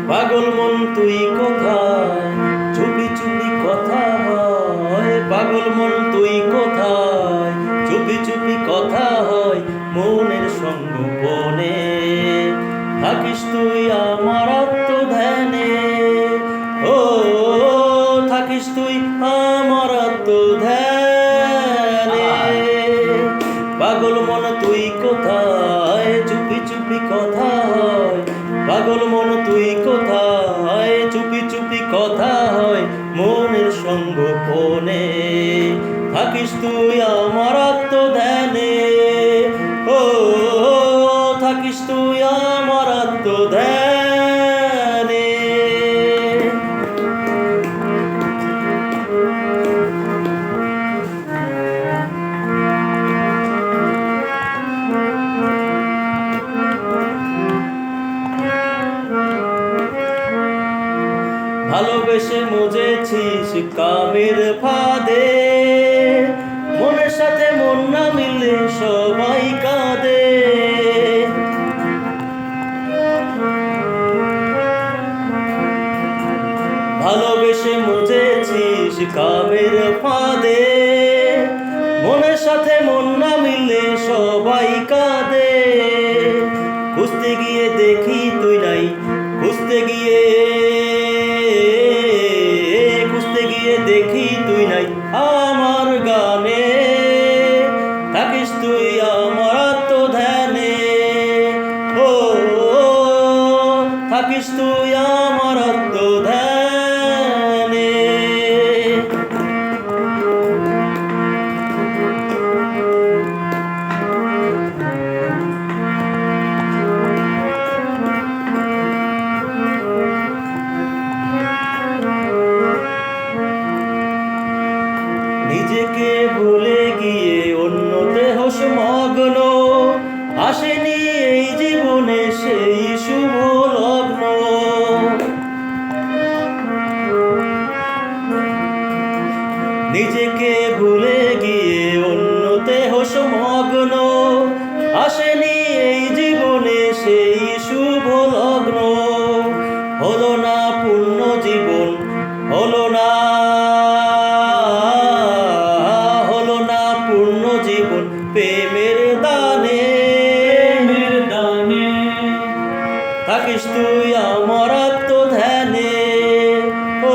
পাগল মন তুই কোথায়, চুপি চুপি কথা হয়। পাগল মন তুই কোথায়, চুপি চুপি কথা হয়। মনের সঙ্গোপনে থাকিস তুই আমার আত্মধ্যানে। ও থাকিস তুই আমার আত্মধ্যানে। পাগল মন তুই কোথায়, চুপি চুপি কথা হয়। পাগল মন তুই কোথায়, চুপি চুপি কথা হয়। মনের সঙ্গোপনে থাকিস তুই আমার আত্মধ্যানে। ও থাকিস তুই আমার আত্মধ্যানে। ভালোবেসে মজেছিস কামের ফাঁদে, মনের সাথে মন না মিলে সবাই কাঁদে। ভালোবেসে মজেছিস কামের ফাঁদে, মনের সাথে মন না মিলে সবাই কাঁদে। খুঁজতে গিয়ে দেখি তুই নাই, খুঁজতে গিয়ে দেখি তুই নাই আমার গানে। থাকিস তুই আমার আত্মধ্যানে। ও থাকিস তুই আমার আত্মধ্যানে। নিজেকে ভুলে গিয়ে অন্যতে হোস মগ্ন, আসেনি এই জীবনে সেই শুভ লগ্ন। নিজেকে ভুলে গিয়ে অন্যতে হোস মগ্ন, আসেনি এই জীবনে সেই শুভ লগ্ন। হলো না পূর্ণ জীবন, হলো না পূর্ণ জীবন প্রেমের দানে। থাকিস তুই আমার আত্মধ্যানে। ও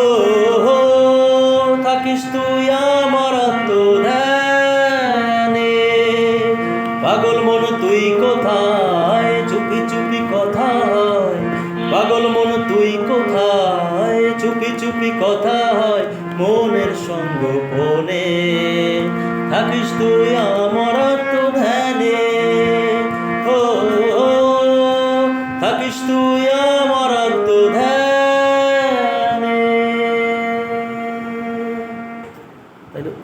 থাকিস তুই আমার আত্মধ্যানে। পাগল মন তুই কোথায়, চুপি চুপি কথা হয়। পাগল মন তুই কোথায়, চুপি চুপি কথা হয়। মনের সঙ্গোপনে থাকিস তুই আমার আত্মধ্যানে। ও থাকিস তুই আমার আত্মধ্যানে।